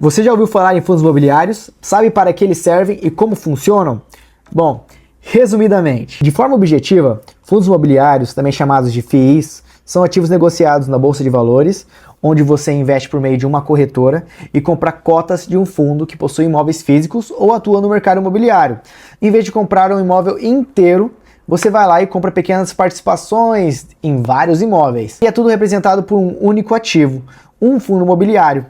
Você já ouviu falar em fundos imobiliários? Sabe para que eles servem e como funcionam? Bom, resumidamente, de forma objetiva, fundos imobiliários, também chamados de FIIs, são ativos negociados na Bolsa de Valores, onde você investe por meio de uma corretora e compra cotas de um fundo que possui imóveis físicos ou atua no mercado imobiliário. Em vez de comprar um imóvel inteiro, você vai lá e compra pequenas participações em vários imóveis. E é tudo representado por um único ativo, um fundo imobiliário.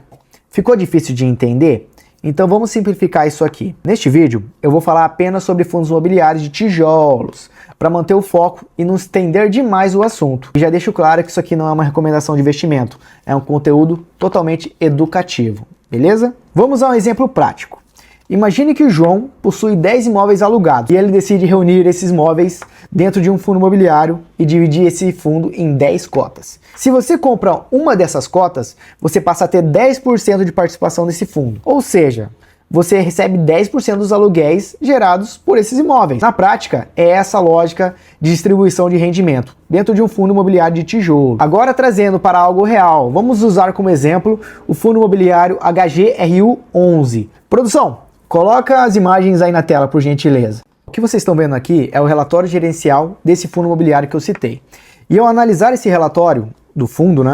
Ficou difícil de entender? Então vamos simplificar isso aqui. Neste vídeo eu vou falar apenas sobre fundos imobiliários de tijolos, para manter o foco e não estender demais o assunto. E já deixo claro que isso aqui não é uma recomendação de investimento, é um conteúdo totalmente educativo, beleza? Vamos a um exemplo prático. Imagine que o João possui 10 imóveis alugados e ele decide reunir esses imóveis dentro de um fundo imobiliário e dividir esse fundo em 10 cotas. Se você compra uma dessas cotas, você passa a ter 10% de participação nesse fundo. Ou seja, você recebe 10% dos aluguéis gerados por esses imóveis. Na prática, é essa a lógica de distribuição de rendimento dentro de um fundo imobiliário de tijolo. Agora trazendo para algo real, vamos usar como exemplo o fundo imobiliário HGRU11. Produção! Coloca as imagens aí na tela, por gentileza. O que vocês estão vendo aqui é o relatório gerencial desse fundo imobiliário que eu citei. E ao analisar esse relatório do fundo,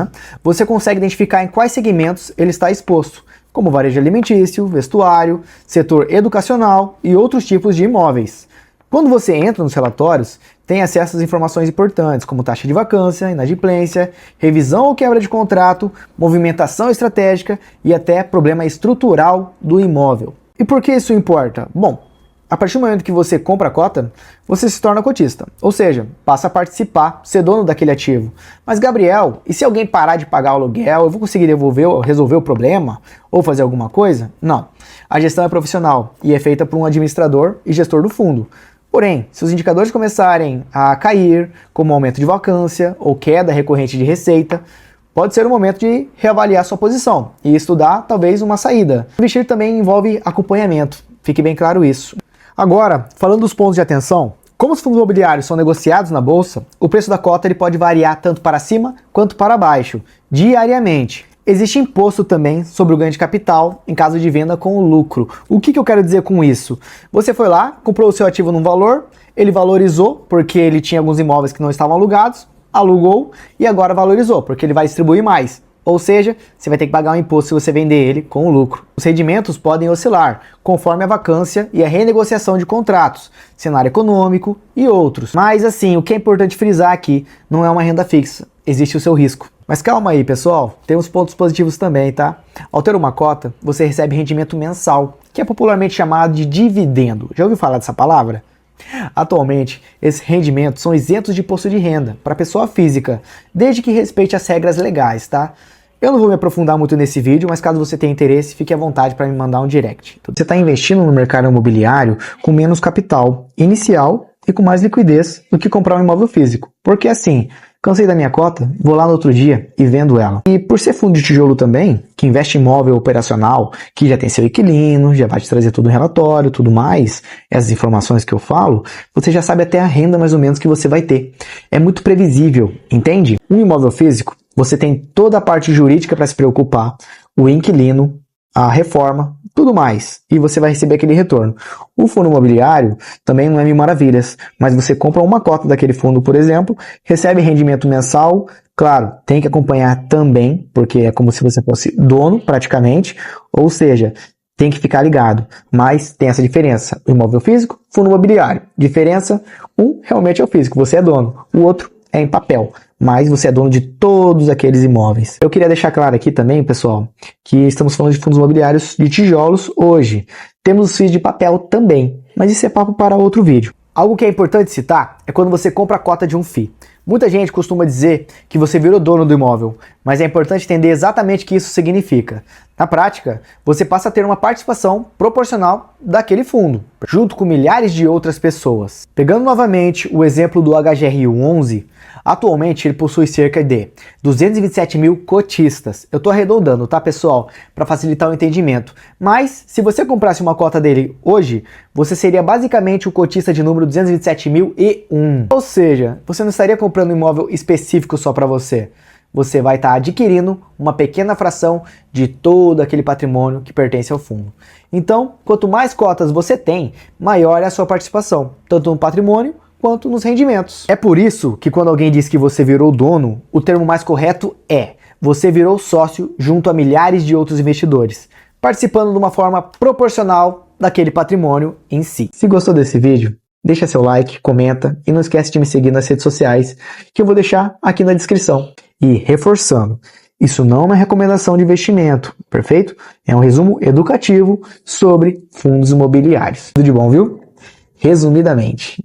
você consegue identificar em quais segmentos ele está exposto, como varejo alimentício, vestuário, setor educacional e outros tipos de imóveis. Quando você entra nos relatórios, tem acesso às informações importantes, como taxa de vacância, inadimplência, revisão ou quebra de contrato, movimentação estratégica e até problema estrutural do imóvel. E por que isso importa? Bom, a partir do momento que você compra a cota, você se torna cotista, ou seja, passa a participar, ser dono daquele ativo. Mas Gabriel, e se alguém parar de pagar o aluguel, eu vou conseguir devolver ou resolver o problema? Ou fazer alguma coisa? Não. A gestão é profissional e é feita por um administrador e gestor do fundo. Porém, se os indicadores começarem a cair, como aumento de vacância ou queda recorrente de receita, pode ser o momento de reavaliar sua posição e estudar talvez uma saída. Investir também envolve acompanhamento, fique bem claro isso. Agora, falando dos pontos de atenção, como os fundos imobiliários são negociados na bolsa, o preço da cota ele pode variar tanto para cima quanto para baixo, diariamente. Existe imposto também sobre o ganho de capital em caso de venda com lucro. O que eu quero dizer com isso? Você foi lá, comprou o seu ativo num valor, ele valorizou porque ele tinha alguns imóveis que não estavam alugados, alugou e agora valorizou, porque ele vai distribuir mais. Ou seja, você vai ter que pagar um imposto se você vender ele com lucro. Os rendimentos podem oscilar, conforme a vacância e a renegociação de contratos, cenário econômico e outros. Mas assim, o que é importante frisar aqui, não é uma renda fixa, existe o seu risco. Mas calma aí, pessoal, temos pontos positivos também, tá? Ao ter uma cota, você recebe rendimento mensal, que é popularmente chamado de dividendo. Já ouviu falar dessa palavra? Atualmente, esses rendimentos são isentos de imposto de renda para pessoa física, desde que respeite as regras legais, tá? Eu não vou me aprofundar muito nesse vídeo, mas caso você tenha interesse, fique à vontade para me mandar um direct. Você está investindo no mercado imobiliário com menos capital inicial e com mais liquidez do que comprar um imóvel físico. Porque assim, cansei da minha cota, vou lá no outro dia e vendo ela. E por ser fundo de tijolo também, que investe em imóvel operacional, que já tem seu inquilino, já vai te trazer tudo no relatório, tudo mais, essas informações que eu falo, você já sabe até a renda mais ou menos que você vai ter. É muito previsível, entende? Um imóvel físico, você tem toda a parte jurídica para se preocupar, o inquilino, a reforma, tudo mais, e você vai receber aquele retorno. O fundo imobiliário também não é mil maravilhas, mas você compra uma cota daquele fundo, por exemplo, recebe rendimento mensal, claro, tem que acompanhar também, porque é como se você fosse dono praticamente, ou seja, tem que ficar ligado, mas tem essa diferença, o imóvel físico, fundo imobiliário, diferença, um realmente é o físico, você é dono, o outro é em papel, mas você é dono de todos aqueles imóveis. Eu queria deixar claro aqui também, pessoal, que estamos falando de fundos imobiliários de tijolos hoje. Temos os FIIs de papel também, mas isso é papo para outro vídeo. Algo que é importante citar é quando você compra a cota de um FII. Muita gente costuma dizer que você virou dono do imóvel, mas é importante entender exatamente o que isso significa. Na prática, você passa a ter uma participação proporcional daquele fundo, junto com milhares de outras pessoas. Pegando novamente o exemplo do HGRU11, atualmente ele possui cerca de 227 mil cotistas. Eu estou arredondando, tá, pessoal? Para facilitar o entendimento. Mas, se você comprasse uma cota dele hoje, você seria basicamente o cotista de número 227.001. Ou seja, você não estaria comprando um imóvel específico só para você. você vai estar adquirindo uma pequena fração de todo aquele patrimônio que pertence ao fundo. Então, quanto mais cotas você tem, maior é a sua participação, tanto no patrimônio quanto nos rendimentos. É por isso que quando alguém diz que você virou dono, o termo mais correto é: você virou sócio junto a milhares de outros investidores, participando de uma forma proporcional daquele patrimônio em si. Se gostou desse vídeo, deixa seu like, comenta e não esquece de me seguir nas redes sociais, que eu vou deixar aqui na descrição. E reforçando, isso não é uma recomendação de investimento, perfeito? É um resumo educativo sobre fundos imobiliários. Tudo de bom, viu? Resumidamente.